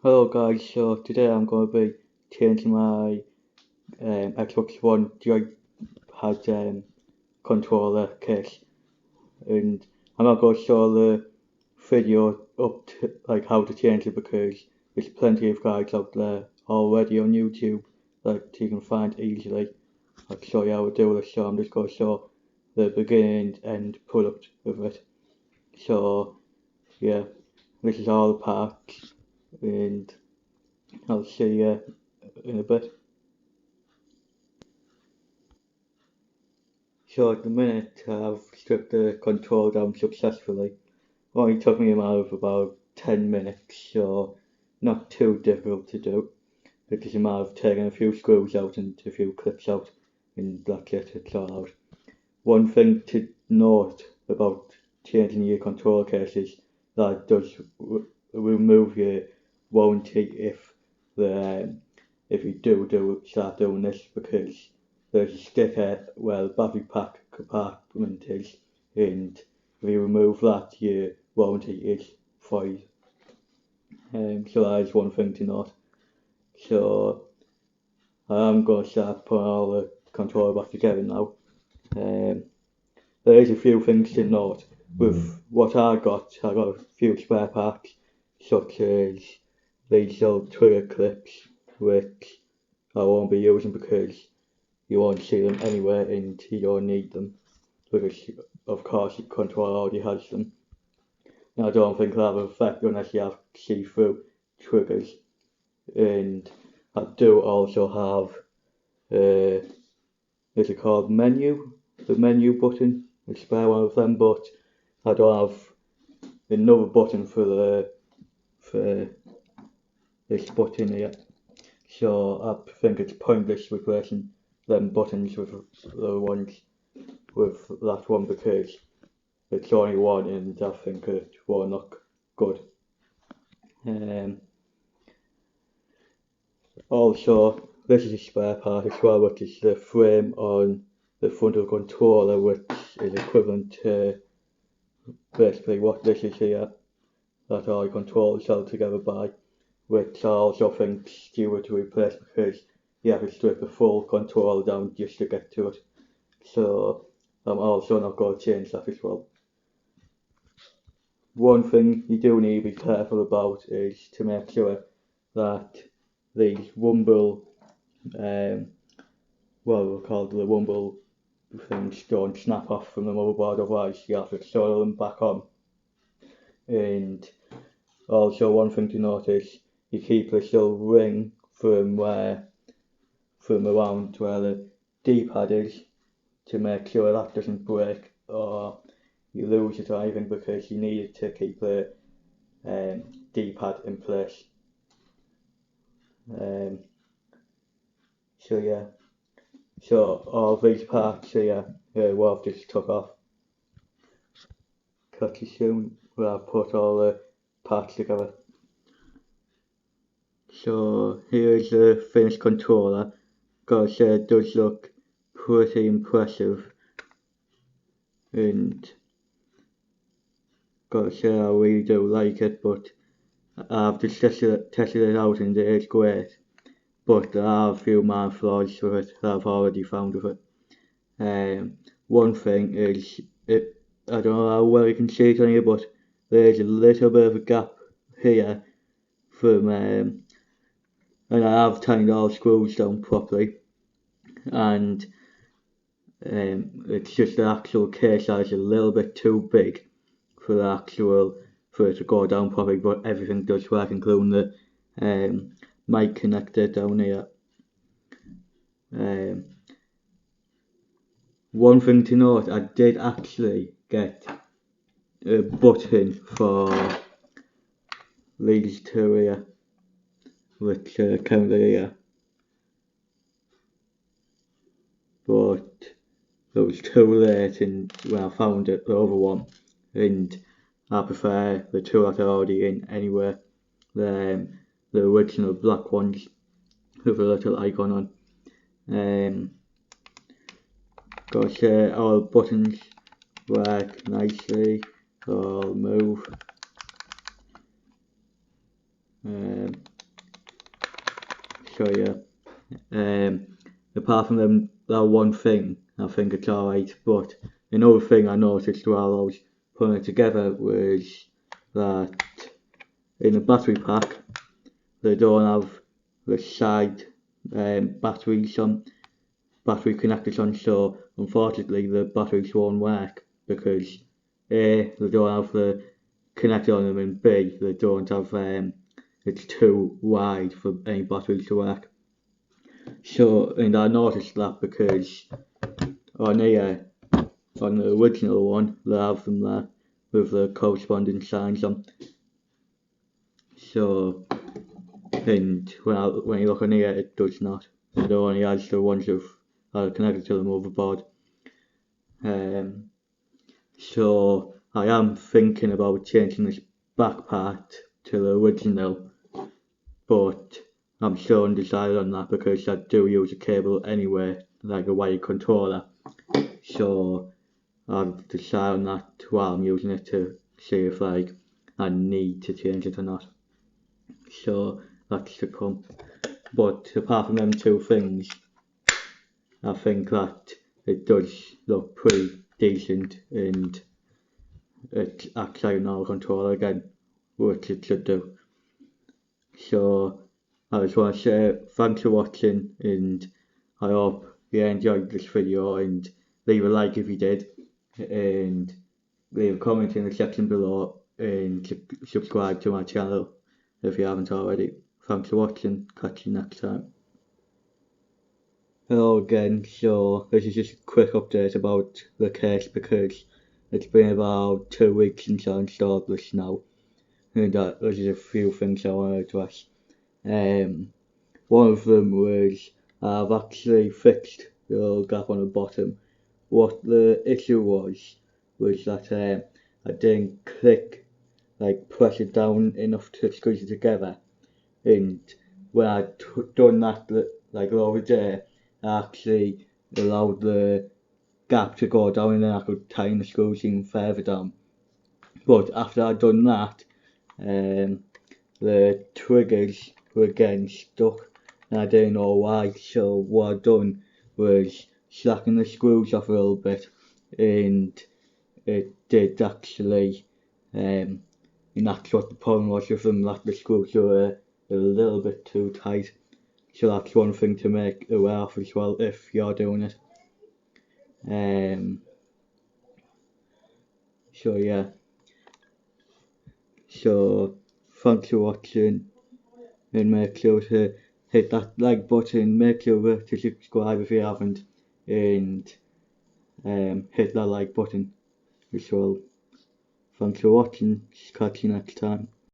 Hello guys, so today I'm going to be changing my Xbox One joypad controller case, and I'm not going to show the video up to like how to change it because there's plenty of guides out there already on YouTube that you can find easily. I'll show you how to do this, so I'm just going to show the beginning and product of it. So yeah, this is all the parts, and I'll see you in a bit. So at the minute I've stripped the control down successfully. Only took me a matter of about 10 minutes, so not too difficult to do. It's just a matter of taking a few screws out and a few clips out, and that's it, it's all out. One thing to note about changing your control case is that it does remove your warranty if you do start doing this, because there's a sticker where the battery pack compartment is, and if you remove that, your warranty is void. So that is one thing to note. So I'm going to start putting all the controller back together now. There is a few things to note. With what I got a few spare parts, such as these little trigger clips, which I won't be using because you won't see them anywhere and you don't need them, because of course the controller already has them. And I don't think they'll have an effect unless you have see-through triggers. And I do also have, is it called menu? The menu button, a spare one of them, but I don't have another button for this button here. So I think it's pointless replacing them buttons with the ones with that one, because it's only one and I think it won't look good. Also, this is a spare part as well, which is the frame on the front of the controller, which is equivalent to basically what this is here, that all the controllers held together by, which I also think is stupid to replace because you have to strip the full controller down just to get to it. So I'm also not going to change that as well. One thing you do need to be careful about is to make sure that these Rumble, what we're called the Rumble things, don't snap off from the motherboard, otherwise you have to solder them back on. And also one thing to notice, you keep this little ring from around where the D-pad is, to make sure that doesn't break or you lose it or anything, because you need it to keep the D-pad in place. So yeah, so all these parts here, what I've just took off. Catch you soon where I've put all the parts together. So here's the finished controller. Gotta say it does look pretty impressive, and gotta say I really do like it, but I've just tested it out and it is great, but there are a few minor flaws with it that I've already found with it. One thing is, I don't know how well you can see it on here, but there's a little bit of a gap here from, and I have tightened all screws down properly, and it's just the actual case size a little bit too big for it to go down properly, but everything does work, including the mic connector down here. One thing to note, I did actually get a button for these two here, which currently here, but it was too late and when I found it, the other one, and I prefer the two that are already in anyway, the original black ones with a little icon on. Gotta say all buttons work nicely, all move. So yeah, apart from that one thing, I think it's alright. But another thing I noticed while I was putting it together was that in the battery pack they don't have the side battery connectors on, so unfortunately the batteries won't work because A, they don't have the connector on them, and B, they don't have it's too wide for any batteries to work. So, and I noticed that because on here, on the original one, they have them there with the corresponding signs on. So, and when you look on here, it does not. It only has the ones that are connected to the motherboard. So I am thinking about changing this back part to the original, but I'm still undecided on that because I do use a cable anyway, like a wired controller. So I've decided on that while I'm using it to see if like I need to change it or not. So that's to come. But apart from them two things, I think that it does look pretty decent, and it acts like an controller again, which it should do. So I just want to say thanks for watching, and I hope you enjoyed this video, and leave a like if you did, and leave a comment in the section below, and subscribe to my channel if you haven't already. Thanks for watching, catch you next time. Hello again, so this is just a quick update about the case because it's been about 2 weeks since I installed this now, and there's a few things I want to address. One of them was I've actually fixed the little gap on the bottom. What the issue was that I didn't press it down enough to squeeze it together, and when I'd done that like the other day, I actually allowed the gap to go down, and then I could tighten the screws even further down. But after I'd done that, the triggers were getting stuck, and I didn't know why. So what I'd done was slacken the screws off a little bit, and it did actually, and that's what the problem was with them, that the screws were a little bit too tight. So that's one thing to make aware of as well if you're doing it. So yeah, so thanks for watching, and make sure to hit that like button, make sure to subscribe if you haven't, and hit that like button as well. Thanks for watching, catch you next time.